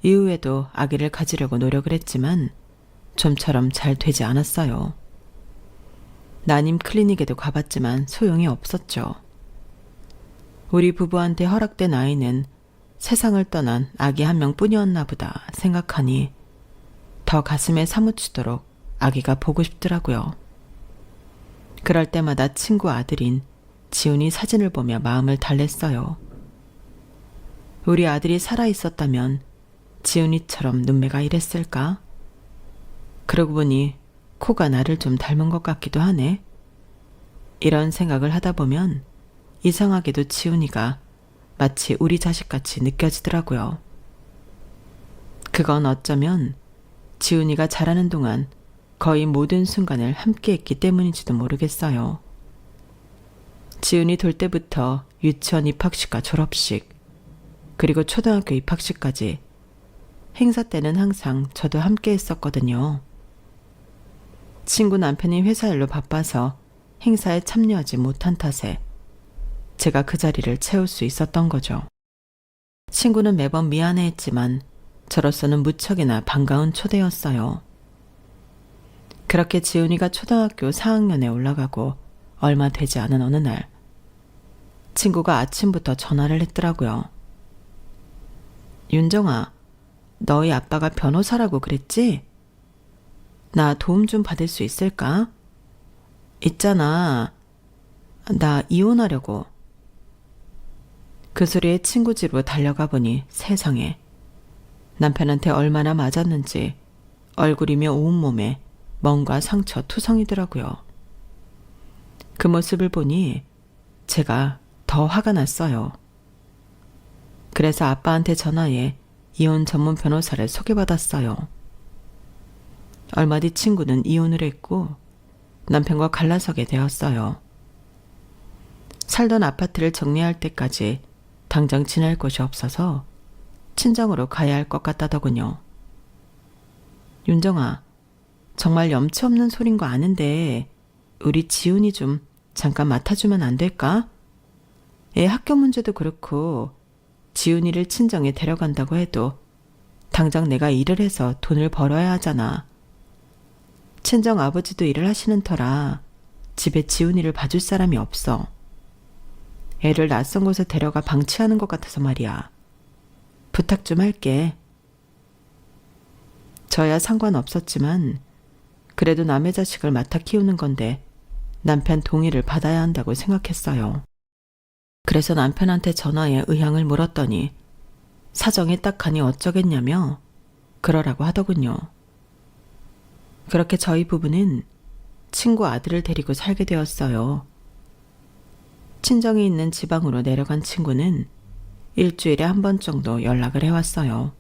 A: 이후에도 아기를 가지려고 노력을 했지만 좀처럼 잘 되지 않았어요. 난임 클리닉에도 가봤지만 소용이 없었죠. 우리 부부한테 허락된 아이는 세상을 떠난 아기 한 명뿐이었나 보다 생각하니 더 가슴에 사무치도록 아기가 보고 싶더라고요. 그럴 때마다 친구 아들인 지훈이 사진을 보며 마음을 달랬어요. 우리 아들이 살아있었다면 지훈이처럼 눈매가 이랬을까? 그러고 보니 코가 나를 좀 닮은 것 같기도 하네. 이런 생각을 하다 보면 이상하게도 지훈이가 마치 우리 자식같이 느껴지더라고요. 그건 어쩌면 지훈이가 자라는 동안 거의 모든 순간을 함께 했기 때문인지도 모르겠어요. 지훈이 돌 때부터 유치원 입학식과 졸업식, 그리고 초등학교 입학식까지 행사 때는 항상 저도 함께 했었거든요. 친구 남편이 회사 일로 바빠서 행사에 참여하지 못한 탓에 제가 그 자리를 채울 수 있었던 거죠. 친구는 매번 미안해했지만 저로서는 무척이나 반가운 초대였어요. 그렇게 지훈이가 초등학교 4학년에 올라가고 얼마 되지 않은 어느 날 친구가 아침부터 전화를 했더라고요. 윤정아, 너희 아빠가 변호사라고 그랬지? 나 도움 좀 받을 수 있을까? 있잖아, 나 이혼하려고. 그 소리에 친구 집으로 달려가 보니 세상에 남편한테 얼마나 맞았는지 얼굴이며 온몸에 멍과 상처 투성이더라고요. 그 모습을 보니 제가 더 화가 났어요. 그래서 아빠한테 전화해 이혼 전문 변호사를 소개받았어요. 얼마 뒤 친구는 이혼을 했고 남편과 갈라서게 되었어요. 살던 아파트를 정리할 때까지 당장 지낼 곳이 없어서 친정으로 가야 할 것 같다더군요. 윤정아, 정말 염치 없는 소린 거 아는데 우리 지훈이 좀 잠깐 맡아주면 안 될까? 애 학교 문제도 그렇고 지훈이를 친정에 데려간다고 해도 당장 내가 일을 해서 돈을 벌어야 하잖아. 친정 아버지도 일을 하시는 터라 집에 지훈이를 봐줄 사람이 없어. 애를 낯선 곳에 데려가 방치하는 것 같아서 말이야. 부탁 좀 할게. 저야 상관없었지만 그래도 남의 자식을 맡아 키우는 건데 남편 동의를 받아야 한다고 생각했어요. 그래서 남편한테 전화해 의향을 물었더니 사정이 딱하니 어쩌겠냐며 그러라고 하더군요. 그렇게 저희 부부는 친구 아들을 데리고 살게 되었어요. 친정이 있는 지방으로 내려간 친구는 일주일에 한 번 정도 연락을 해왔어요.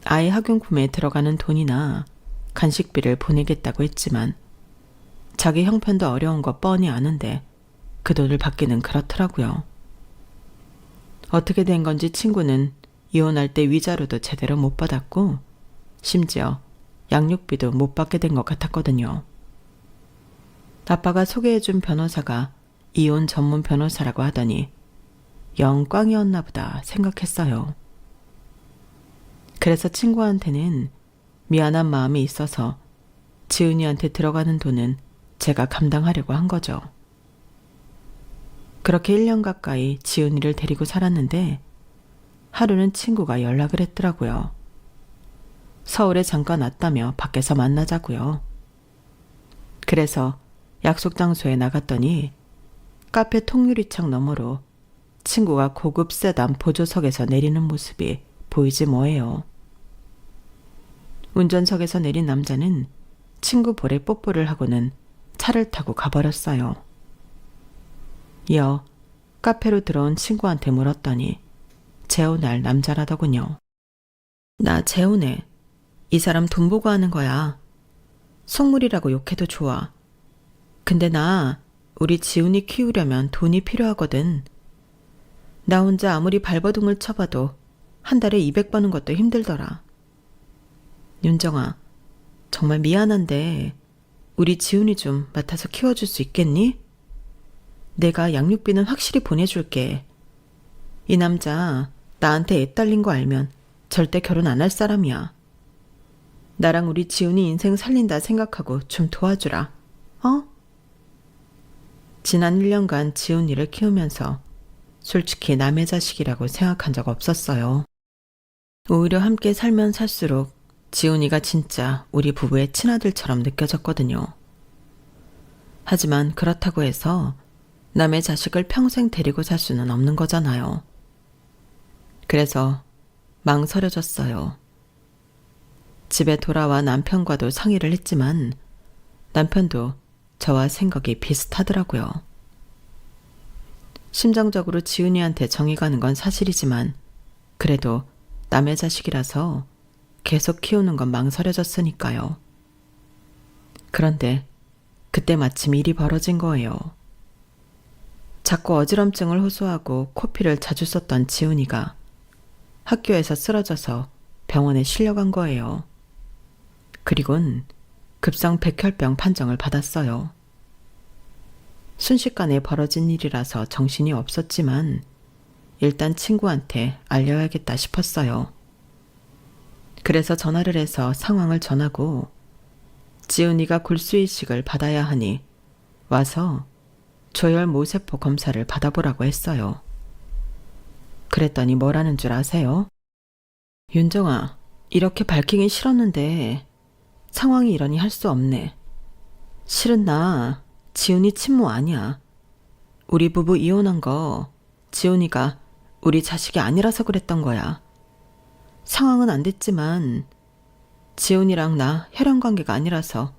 A: 아이 학용품에 들어가는 돈이나 간식비를 보내겠다고 했지만 자기 형편도 어려운 거 뻔히 아는데 그 돈을 받기는 그렇더라고요. 어떻게 된 건지 친구는 이혼할 때 위자료도 제대로 못 받았고 심지어 양육비도 못 받게 된 것 같았거든요. 아빠가 소개해준 변호사가 이혼 전문 변호사라고 하더니 영 꽝이었나 보다 생각했어요. 그래서 친구한테는 미안한 마음이 있어서 지은이한테 들어가는 돈은 제가 감당하려고 한 거죠. 그렇게 1년 가까이 지은이를 데리고 살았는데 하루는 친구가 연락을 했더라고요. 서울에 잠깐 왔다며 밖에서 만나자고요. 그래서 약속 장소에 나갔더니 카페 통유리창 너머로 친구가 고급 세단 보조석에서 내리는 모습이 보이지 뭐예요. 운전석에서 내린 남자는 친구 볼에 뽀뽀를 하고는 차를 타고 가버렸어요. 이어 카페로 들어온 친구한테 물었더니 재혼할 남자라더군요. 나 재혼해. 이 사람 돈 보고 하는 거야. 속물이라고 욕해도 좋아. 근데 나 우리 지훈이 키우려면 돈이 필요하거든. 나 혼자 아무리 발버둥을 쳐봐도 한 달에 200 버는 것도 힘들더라. 윤정아, 정말 미안한데 우리 지훈이 좀 맡아서 키워줄 수 있겠니? 내가 양육비는 확실히 보내줄게. 이 남자 나한테 애 딸린 거 알면 절대 결혼 안 할 사람이야. 나랑 우리 지훈이 인생 살린다 생각하고 좀 도와주라. 어? 지난 1년간 지훈이를 키우면서 솔직히 남의 자식이라고 생각한 적 없었어요. 오히려 함께 살면 살수록 지훈이가 진짜 우리 부부의 친아들처럼 느껴졌거든요. 하지만 그렇다고 해서 남의 자식을 평생 데리고 살 수는 없는 거잖아요. 그래서 망설여졌어요. 집에 돌아와 남편과도 상의를 했지만 남편도 저와 생각이 비슷하더라고요. 심정적으로 지은이한테 정이 가는 건 사실이지만 그래도 남의 자식이라서 계속 키우는 건 망설여졌으니까요. 그런데 그때 마침 일이 벌어진 거예요. 자꾸 어지럼증을 호소하고 코피를 자주 썼던 지훈이가 학교에서 쓰러져서 병원에 실려간 거예요. 그리곤 급성 백혈병 판정을 받았어요. 순식간에 벌어진 일이라서 정신이 없었지만 일단 친구한테 알려야겠다 싶었어요. 그래서 전화를 해서 상황을 전하고 지은이가 골수이식을 받아야 하니 와서 조혈 모세포 검사를 받아보라고 했어요. 그랬더니 뭐라는 줄 아세요? 윤정아, 이렇게 밝히긴 싫었는데 상황이 이러니 할 수 없네. 실은 나 지훈이 친모 아니야. 우리 부부 이혼한 거 지훈이가 우리 자식이 아니라서 그랬던 거야. 상황은 안 됐지만 지훈이랑 나 혈연관계가 아니라서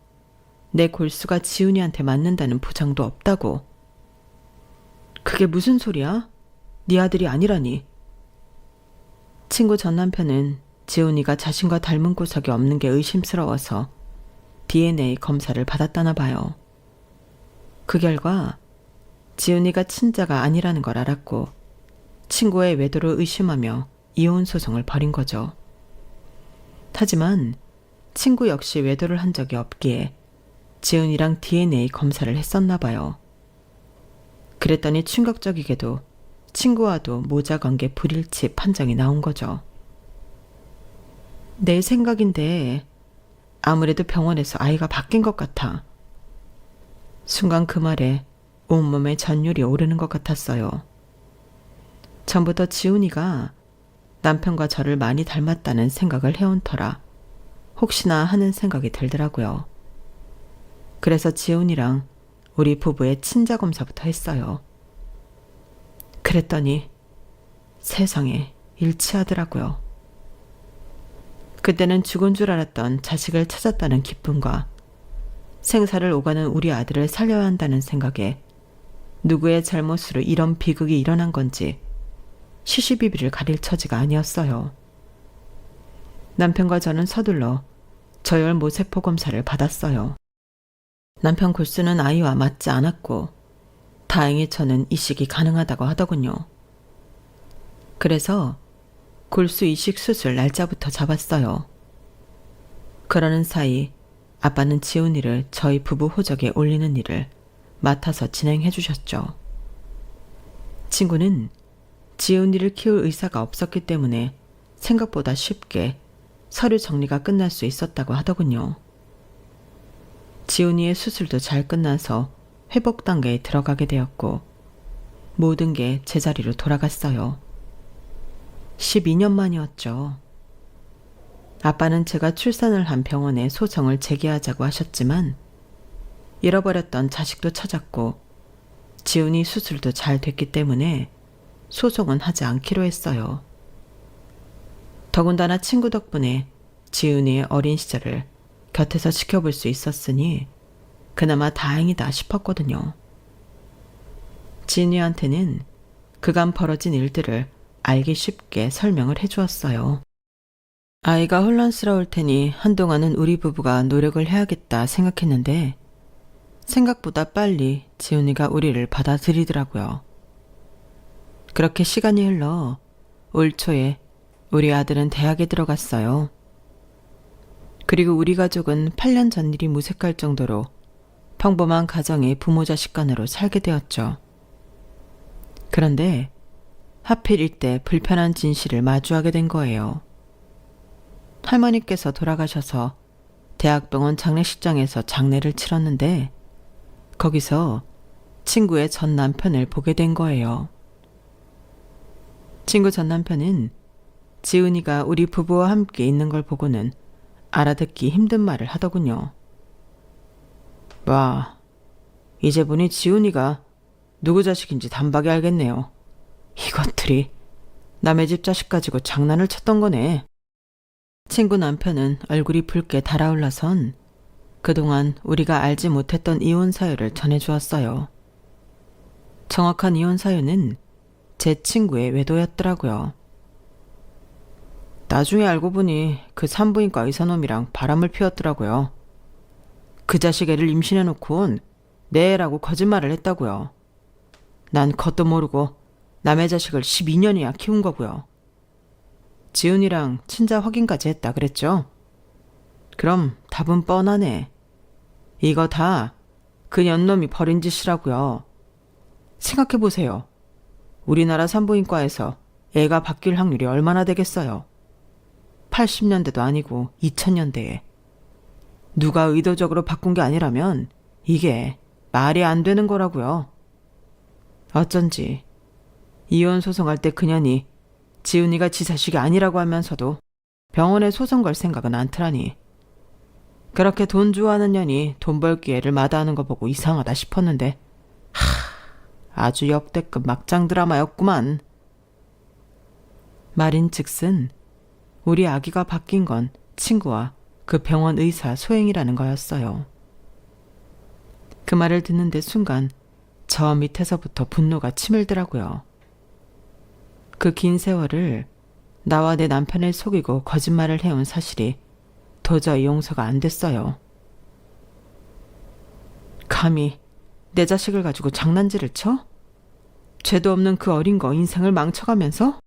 A: 내 골수가 지훈이한테 맞는다는 보장도 없다고. 그게 무슨 소리야? 네 아들이 아니라니. 친구 전 남편은 지훈이가 자신과 닮은 구석이 없는 게 의심스러워서 DNA 검사를 받았다나 봐요. 그 결과 지훈이가 친자가 아니라는 걸 알았고 친구의 외도를 의심하며 이혼 소송을 벌인 거죠. 하지만 친구 역시 외도를 한 적이 없기에 지은이랑 DNA 검사를 했었나 봐요. 그랬더니 충격적이게도 친구와도 모자관계 불일치 판정이 나온 거죠. 내 생각인데 아무래도 병원에서 아이가 바뀐 것 같아. 순간 그 말에 온몸에 전율이 오르는 것 같았어요. 전부터 지훈이가 남편과 저를 많이 닮았다는 생각을 해온 터라 혹시나 하는 생각이 들더라고요. 그래서 지훈이랑 우리 부부의 친자검사부터 했어요. 그랬더니 세상에 일치하더라고요. 그때는 죽은 줄 알았던 자식을 찾았다는 기쁨과 생사를 오가는 우리 아들을 살려야 한다는 생각에 누구의 잘못으로 이런 비극이 일어난 건지 시시비비를 가릴 처지가 아니었어요. 남편과 저는 서둘러 저혈 모세포 검사를 받았어요. 남편 골수는 아이와 맞지 않았고 다행히 저는 이식이 가능하다고 하더군요. 그래서 골수 이식 수술 날짜부터 잡았어요. 그러는 사이 아빠는 지훈이를 저희 부부 호적에 올리는 일을 맡아서 진행해 주셨죠. 친구는 지훈이를 키울 의사가 없었기 때문에 생각보다 쉽게 서류 정리가 끝날 수 있었다고 하더군요. 지훈이의 수술도 잘 끝나서 회복 단계에 들어가게 되었고 모든 게 제자리로 돌아갔어요. 12년 만이었죠. 아빠는 제가 출산을 한 병원에 소송을 제기하자고 하셨지만 잃어버렸던 자식도 찾았고 지훈이 수술도 잘 됐기 때문에 소송은 하지 않기로 했어요. 더군다나 친구 덕분에 지훈이의 어린 시절을 곁에서 지켜볼 수 있었으니 그나마 다행이다 싶었거든요. 지훈이한테는 그간 벌어진 일들을 알기 쉽게 설명을 해주었어요. 아이가 혼란스러울 테니 한동안은 우리 부부가 노력을 해야겠다 생각했는데 생각보다 빨리 지훈이가 우리를 받아들이더라고요. 그렇게 시간이 흘러 올 초에 우리 아들은 대학에 들어갔어요. 그리고 우리 가족은 8년 전 일이 무색할 정도로 평범한 가정의 부모 자식 간으로 살게 되었죠. 그런데 하필 이때 불편한 진실을 마주하게 된 거예요. 할머니께서 돌아가셔서 대학병원 장례식장에서 장례를 치렀는데 거기서 친구의 전 남편을 보게 된 거예요. 친구 전 남편은 지훈이가 우리 부부와 함께 있는 걸 보고는 알아듣기 힘든 말을 하더군요. 와, 이제 보니 지훈이가 누구 자식인지 단박에 알겠네요. 이것들이 남의 집 자식 가지고 장난을 쳤던 거네. 친구 남편은 얼굴이 붉게 달아올라선 그동안 우리가 알지 못했던 이혼 사유를 전해주었어요. 정확한 이혼 사유는 제 친구의 외도였더라고요. 나중에 알고 보니 그 산부인과 의사놈이랑 바람을 피웠더라고요. 그 자식 애를 임신해놓곤 내 애라고 거짓말을 했다고요. 난 겉도 모르고 남의 자식을 12년이나 키운 거고요. 지훈이랑 친자 확인까지 했다 그랬죠? 그럼 답은 뻔하네. 이거 다 그 년놈이 벌인 짓이라고요. 생각해보세요. 우리나라 산부인과에서 애가 바뀔 확률이 얼마나 되겠어요? 80년대도 아니고 2000년대에. 누가 의도적으로 바꾼 게 아니라면 이게 말이 안 되는 거라고요. 어쩐지 이혼 소송할 때 그년이 지훈이가 지 자식이 아니라고 하면서도 병원에 소송 걸 생각은 않더라니. 그렇게 돈 좋아하는 년이 돈 벌 기회를 마다하는 거 보고 이상하다 싶었는데 아주 역대급 막장 드라마였구만. 말인즉슨 우리 아기가 바뀐 건 친구와 그 병원 의사 소행이라는 거였어요. 그 말을 듣는데 순간 저 밑에서부터 분노가 치밀더라고요. 그 긴 세월을 나와 내 남편을 속이고 거짓말을 해온 사실이 도저히 용서가 안 됐어요. 감히 내 자식을 가지고 장난질을 쳐? 죄도 없는 그 어린 거 인생을 망쳐가면서?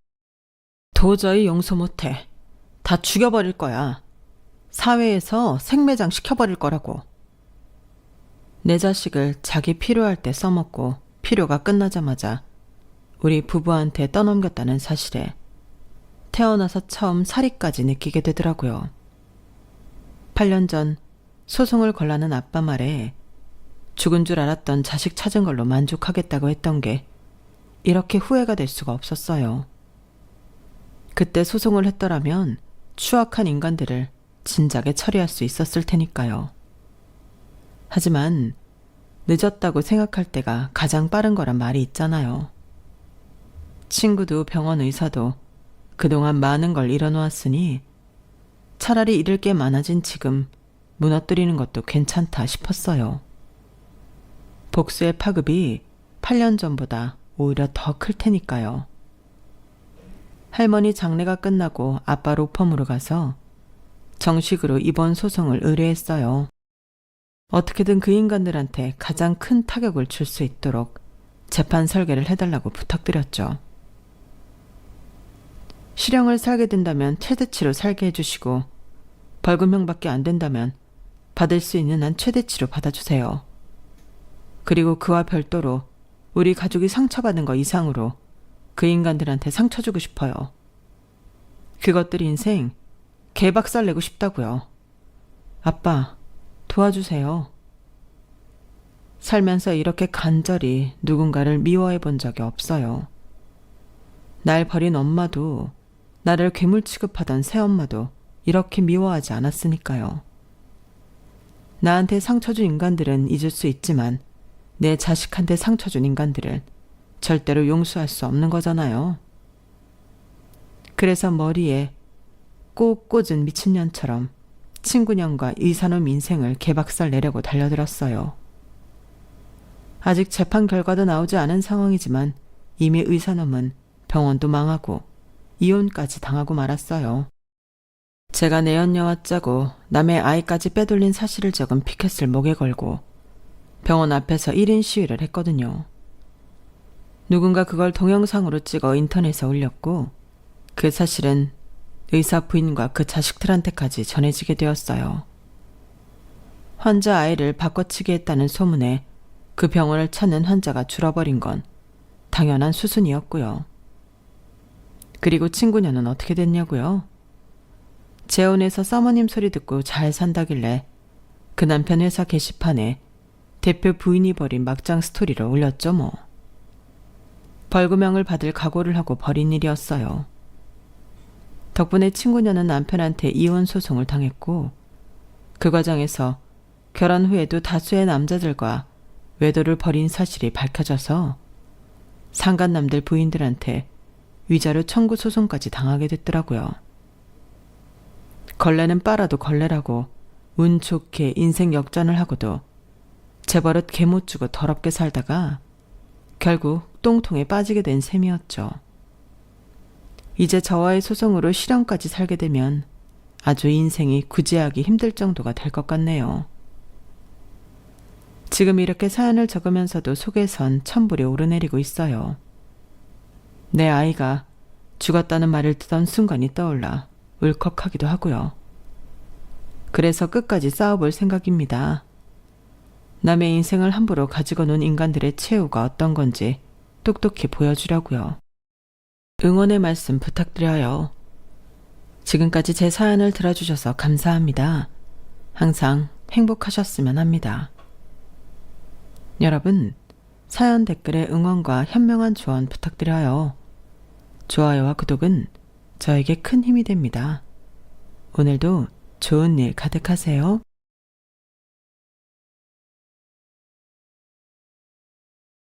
A: 도저히 용서 못해. 다 죽여버릴 거야. 사회에서 생매장 시켜버릴 거라고. 내 자식을 자기 필요할 때 써먹고 필요가 끝나자마자 우리 부부한테 떠넘겼다는 사실에 태어나서 처음 사리까지 느끼게 되더라고요. 8년 전 소송을 걸라는 아빠 말에 죽은 줄 알았던 자식 찾은 걸로 만족하겠다고 했던 게 이렇게 후회가 될 수가 없었어요. 그때 소송을 했더라면 추악한 인간들을 진작에 처리할 수 있었을 테니까요. 하지만 늦었다고 생각할 때가 가장 빠른 거란 말이 있잖아요. 친구도 병원 의사도 그동안 많은 걸 잃어놓았으니 차라리 잃을 게 많아진 지금 무너뜨리는 것도 괜찮다 싶었어요. 복수의 파급이 8년 전보다 오히려 더 클 테니까요. 할머니 장례가 끝나고 아빠 로펌으로 가서 정식으로 이번 소송을 의뢰했어요. 어떻게든 그 인간들한테 가장 큰 타격을 줄 수 있도록 재판 설계를 해달라고 부탁드렸죠. 실형을 살게 된다면 최대치로 살게 해주시고 벌금형밖에 안 된다면 받을 수 있는 한 최대치로 받아주세요. 그리고 그와 별도로 우리 가족이 상처받은 거 이상으로 그 인간들한테 상처 주고 싶어요. 그것들 인생 개박살 내고 싶다고요. 아빠, 도와주세요. 살면서 이렇게 간절히 누군가를 미워해 본 적이 없어요. 날 버린 엄마도, 나를 괴물 취급하던 새엄마도 이렇게 미워하지 않았으니까요. 나한테 상처 준 인간들은 잊을 수 있지만 내 자식한테 상처 준 인간들을 절대로 용서할 수 없는 거잖아요. 그래서 머리에 꼭 꽂은 미친년처럼 친구년과 의사놈 인생을 개박살 내려고 달려들었어요. 아직 재판 결과도 나오지 않은 상황이지만 이미 의사놈은 병원도 망하고 이혼까지 당하고 말았어요. 제가 내연녀와 짜고 남의 아이까지 빼돌린 사실을 적은 피켓을 목에 걸고 병원 앞에서 1인 시위를 했거든요. 누군가 그걸 동영상으로 찍어 인터넷에 올렸고 그 사실은 의사 부인과 그 자식들한테까지 전해지게 되었어요. 환자 아이를 바꿔치기 했다는 소문에 그 병원을 찾는 환자가 줄어버린 건 당연한 수순이었고요. 그리고 친구녀는 어떻게 됐냐고요? 재혼해서 사모님 소리 듣고 잘 산다길래 그 남편 회사 게시판에 대표 부인이 벌인 막장 스토리를 올렸죠 뭐. 벌금형을 받을 각오를 하고 벌인 일이었어요. 덕분에 친구녀는 남편한테 이혼 소송을 당했고 그 과정에서 결혼 후에도 다수의 남자들과 외도를 벌인 사실이 밝혀져서 상간남들 부인들한테 위자료 청구 소송까지 당하게 됐더라고요. 걸레는 빨아도 걸레라고 운 좋게 인생 역전을 하고도 재벌릇 개 못 주고 더럽게 살다가 결국 똥통에 빠지게 된 셈이었죠. 이제 저와의 소송으로 실형까지 살게 되면 아주 인생이 구제하기 힘들 정도가 될 것 같네요. 지금 이렇게 사연을 적으면서도 속에선 천불이 오르내리고 있어요. 내 아이가 죽었다는 말을 듣던 순간이 떠올라 울컥하기도 하고요. 그래서 끝까지 싸워볼 생각입니다. 남의 인생을 함부로 가지고 논 인간들의 최후가 어떤 건지 똑똑히 보여주려고요. 응원의 말씀 부탁드려요. 지금까지 제 사연을 들어주셔서 감사합니다. 항상 행복하셨으면 합니다. 여러분, 사연 댓글에 응원과 현명한 조언 부탁드려요. 좋아요와 구독은 저에게 큰 힘이 됩니다. 오늘도 좋은 일 가득하세요.